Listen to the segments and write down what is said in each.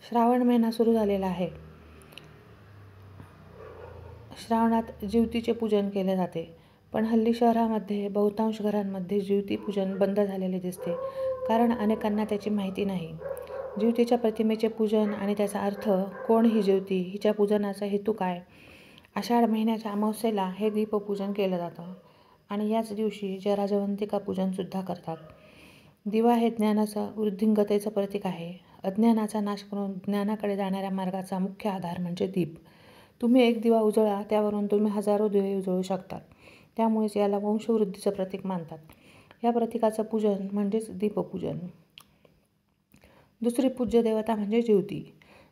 श्रावण महिना सुरू झालेला आहे. श्रावणात जिवतीचे पूजन केले जाते, पण हल्ली शहरामध्ये बहुतांश घरांमध्ये जिवती पूजन बंद झालेले दिसते, कारण अनेकांना त्याची माहिती नाही. जिवतीच्या प्रतिमेचे पूजन आणि त्याचा अर्थ, कोण ही जिवती, हिच्या पूजनाचा हेतू काय. आषाढ महिन्याच्या अमावस्येला हे दीपपूजन केलं जातं आणि याच दिवशी जराजवंतिका पूजनसुद्धा करतात. दिवा हे ज्ञानाचं वृद्धिंगतेचं प्रतीक आहे. अज्ञानाचा नाश करून ज्ञानाकडे जाणाऱ्या मार्गाचा मुख्य आधार म्हणजे दीप. तुम्ही एक दिवा उजळा, त्यावरून तुम्ही हजारो दिवे उजळू शकतात. त्यामुळेच याला वंशवृद्धीचं प्रतीक मानतात. या प्रतीकाचं पूजन म्हणजेच दीपपूजन. दुसरी पूज्य देवता म्हणजे जिवती.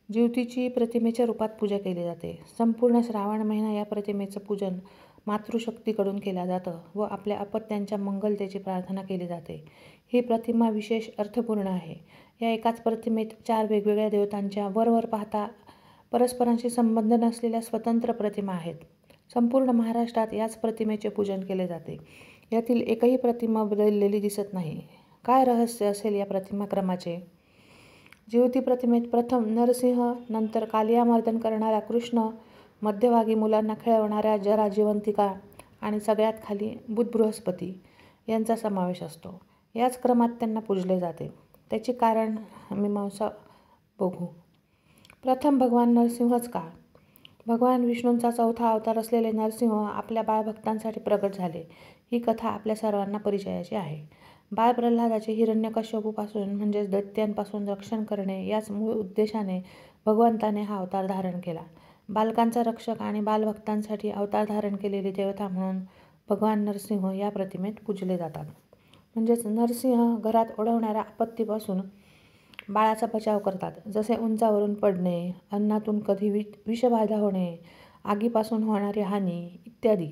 जिवतीची प्रतिमेच्या रूपात पूजा केली जाते. संपूर्ण श्रावण महिना या प्रतिमेचं पूजन मातृशक्तीकडून केलं जातं व आपल्या अपत्यांच्या मंगलतेची प्रार्थना केली जाते. ही प्रतिमा विशेष अर्थपूर्ण आहे. या एकाच प्रतिमेत 4 वेगवेगळ्या देवतांच्या वरवर पाहता परस्परांशी संबंध नसलेल्या स्वतंत्र प्रतिमा आहेत. संपूर्ण महाराष्ट्रात याच प्रतिमेचे पूजन केले जाते. यातील एकही प्रतिमा बदललेली दिसत नाही. काय रहस्य असेल या प्रतिमाक्रमाचे? जिवती प्रतिमेत प्रथम नरसिंह, नंतर कालियामर्दन करणारा कृष्ण, मध्यभागी मुलांना खेळवणाऱ्या जराजिवंतिका आणि सगळ्यात खाली बुध बृहस्पती यांचा समावेश असतो. याच क्रमात त्यांना पूजले जाते. त्याची कारण मीमांसा बघू. प्रथम भगवान नरसिंहच का? भगवान विष्णूंचा चौथा अवतार असलेले नरसिंह आपल्या बाळभक्तांसाठी प्रगट झाले. ही कथा आपल्या सर्वांना परिचयाची आहे. बाळ प्रल्हादाचे हिरण्यकश्यपूपासून म्हणजेच दैत्यांपासून रक्षण करणे याच मूळ उद्देशाने भगवंताने हा अवतार धारण केला. बालकांचा रक्षक आणि बालभक्तांसाठी अवतार धारण केलेली देवता म्हणून भगवान नरसिंह या प्रतिमेत पूजले जातात. म्हणजेच नरसिंह घरात ओढवणाऱ्या आपत्तीपासून बाळाचा बचाव करतात. जसे उंचावरून पडणे, अन्नातून कधी विषबाधा होणे, आगीपासून होणारी हानी इत्यादी.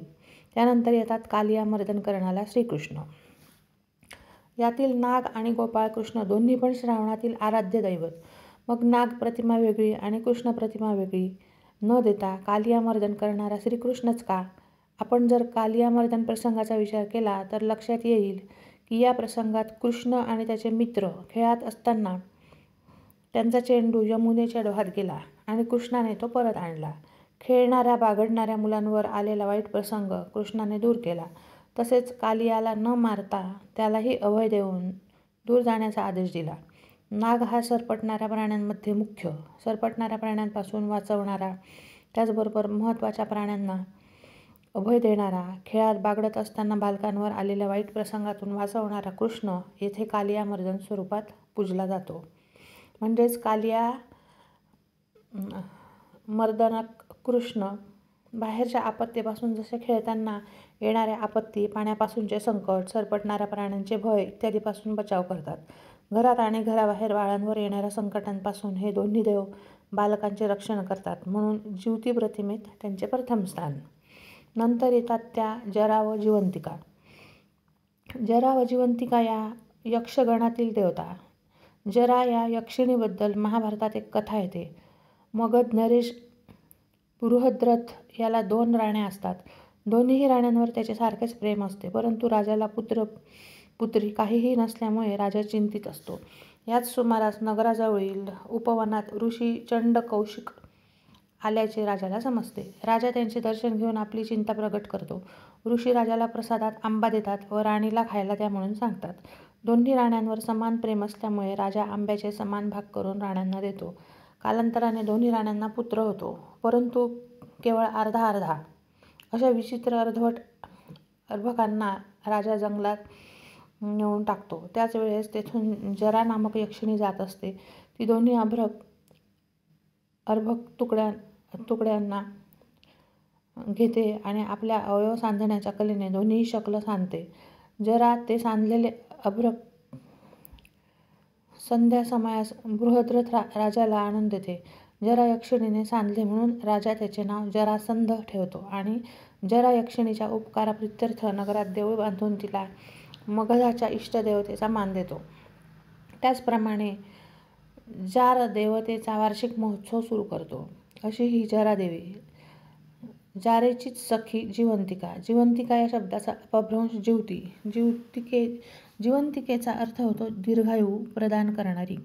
त्यानंतर येतात कालियामर्दन करणारा श्रीकृष्ण. यातील नाग आणि गोपाळकृष्ण दोन्ही पण श्रावणातील आराध्य दैवत. मग नाग प्रतिमा वेगळी आणि कृष्ण प्रतिमा वेगळी न देता कालियामर्दन करणारा श्रीकृष्णच का? आपण जर कालियामर्दन प्रसंगाचा विचार केला तर लक्षात येईल की या प्रसंगात कृष्ण आणि त्याचे मित्र खेळत असताना त्यांचा चेंडू यमुनेच्या डोहात गेला आणि कृष्णाने तो परत आणला. खेळणाऱ्या बागडणाऱ्या मुलांवर आलेला वाईट प्रसंग कृष्णाने दूर केला. तसेच कालियाला न मारता त्यालाही अभय देऊन दूर जाण्याचा आदेश दिला. नाग हा सरपटणाऱ्या प्राण्यांमध्ये मुख्य, सरपटणाऱ्या प्राण्यांपासून वाचवणारा, त्याचबरोबर महत्त्वाच्या प्राण्यांना अभय देणारा, खेळात बागडत असताना बालकांवर आलेल्या वाईट प्रसंगातून वाचवणारा कृष्ण येथे कालियामर्दन स्वरूपात पूजला जातो. म्हणजेच कालिया मर्दनक कृष्ण बाहेरच्या आपत्तीपासून जसे खेळताना येणाऱ्या आपत्ती, पाण्यापासूनचे संकट, सरपटणाऱ्या प्राण्यांचे भय इत्यादीपासून बचाव करतात. घरात आणि घराबाहेर बाळांवर येणाऱ्या संकटांपासून हे दोन्ही देव बालकांचे रक्षण करतात, म्हणून जिवती प्रतिमेत त्यांचे प्रथम स्थान. नंतर येतात त्या जरा व जिवंतिका. जरा व जिवंतिका या यक्षगणातील देवता. जरा या यक्षिणीबद्दल महाभारतात एक कथा येते. मगध नरेश बृहद्रथ याला 2 राण्या असतात. दोन्हीही राण्यांवर त्याचे सारखेच प्रेम असते, परंतु राजाला पुत्र-पुत्री काहीही नसल्यामुळे राजा चिंतित असतो. याच सुमारास नगराजवळील उपवनात ऋषी चंड कौशिक आल्याचे राजाला समजते. राजा त्यांचे दर्शन घेऊन आपली चिंता प्रगट करतो. ऋषी राजाला प्रसादात आंबा देतात व राणीला खायला द्या म्हणून सांगतात. दोन्ही राण्यांवर समान प्रेम असल्यामुळे राजा आंब्याचे समान भाग करून राण्यांना देतो. कालांतराने दोन्ही राण्यांना पुत्र होतो, परंतु केवळ अर्धा अर्धा. अशा विचित्र अर्धवट अर्भकांना राजा जंगलात नेऊन टाकतो. त्याच वेळेस तेथून जरा नामक यक्षिणी जात असते. ती दोन्ही अर्भक तुकड्यांना घेते आणि आपल्या अवयव सांधण्याच्या कलेने दोन्ही शकलं सांधते. जरा ते सांधलेले अर्भक संध्या समयास बृहद्रथ राजाला आणून देते. जरा यक्षिणीने सांधले म्हणून राजा त्याचे नाव जरासंध ठेवतो आणि जरा यक्षिणीच्या उपकाराप्रित्यर्थ नगरात देऊळ बांधून तिला मगधाच्या इष्टदेवतेचा मान देतो. त्याचप्रमाणे जार देवतेचा वार्षिक महोत्सव सुरू करतो. अशी ही जरादेवी. जारेचीच सखी जिवंतिका. जिवंतिका या शब्दाचा अपभ्रंश जिवती. जिवंतिकेचा अर्थ होतो दीर्घायू प्रदान करणारी.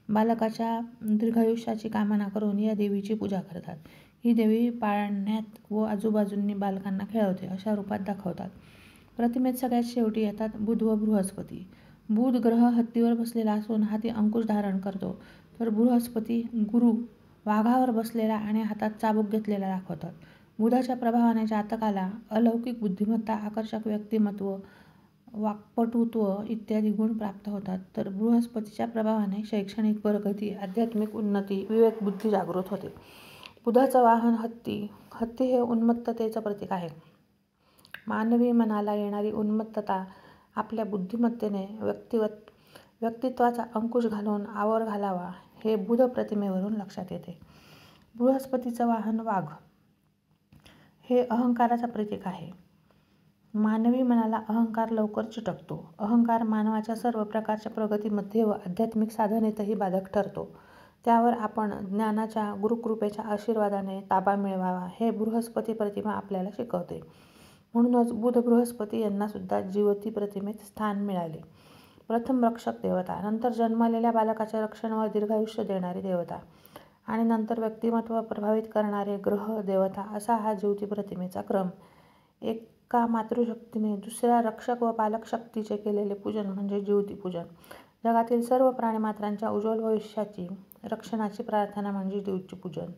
बालकाच्या दीर्घायुष्याची कामना करून या देवीची पूजा करतात. ही देवी पाळण्यात व आजूबाजूंनी बालकांना खेळवते अशा रूपात दाखवतात. प्रतिमेत सगळ्यात शेवटी येतात बुध व बृहस्पती. बुध ग्रह हत्तीवर बसलेला असून हाती अंकुश धारण करतो, तर बृहस्पती गुरु वाघावर बसलेला आणि हातात चाबूक घेतलेला दाखवतात. बुधाच्या प्रभावाने जातकाला अलौकिक बुद्धिमत्ता, आकर्षक व्यक्तिमत्व, वाक्पटुत्व इत्यादी गुण प्राप्त होतात, तर बृहस्पतीच्या प्रभावाने शैक्षणिक प्रगती, आध्यात्मिक उन्नती, विवेकबुद्धी जागृत होते. बुधाचं वाहन हत्ती. हत्ती हे उन्मत्ततेचं प्रतीक आहे. मानवी मनाला येणारी उन्मत्तता आपल्या बुद्धिमत्तेने व्यक्तित्वाचा अंकुश घालून आवर घालावा हे बुध प्रतिमेवरून लक्षात येते. बृहस्पतीचं वाहन वाघ हे अहंकाराचं प्रतीक आहे. मानवी मनाला अहंकार लवकर चिटकतो. अहंकार मानवाच्या सर्व प्रकारच्या प्रगतीमध्ये व आध्यात्मिक साधनेतही बाधक ठरतो. त्यावर आपण ज्ञानाच्या, गुरुकृपेच्या आशीर्वादाने ताबा मिळवावा हे बृहस्पती प्रतिमा आपल्याला शिकवते. म्हणूनच बुध बृहस्पती यांना सुद्धा जिवती प्रतिमेत स्थान मिळाले. प्रथम रक्षक देवता, नंतर जन्मलेल्या बालकाच्या रक्षण व दीर्घायुष्य देणारी देवता आणि नंतर व्यक्तिमत्व प्रभावित करणारे ग्रह देवता असा हा जिवती प्रतिमेचा क्रम. एका मातृशक्तीने दुसऱ्या रक्षक व पालक शक्तीचे केलेले पूजन म्हणजे जिवती पूजन. जगातील सर्व प्राणीमात्रांच्या उज्ज्वल भविष्याची रक्षणाची प्रार्थना म्हणजे जिवती पूजन.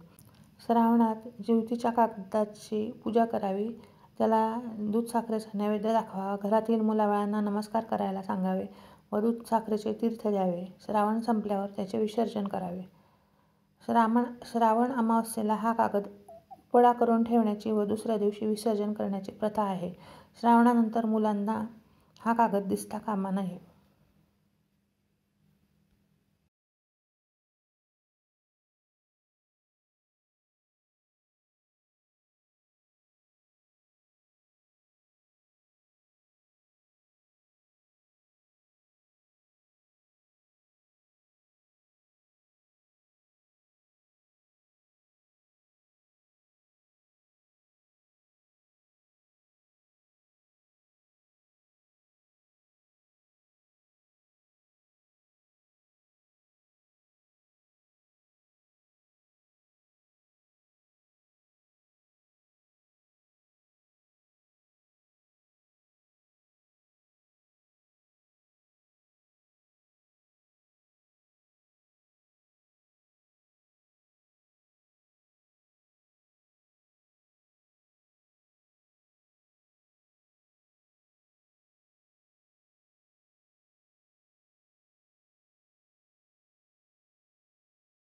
श्रावणात जिवतीच्या कागदाची पूजा करावी, त्याला दूध साखरेचा नैवेद्य दाखवावा, घरातील मुलाबाळांना नमस्कार करायला सांगावे व दूध साखरेचे तीर्थ द्यावे. श्रावण संपल्यावर त्याचे विसर्जन करावे. श्रावण अमावस्येला हा कागद उपडा करून ठेवण्याची व दुसऱ्या दिवशी विसर्जन करण्याची प्रथा आहे. श्रावणानंतर मुलांना हा कागद दिसता कामा नये.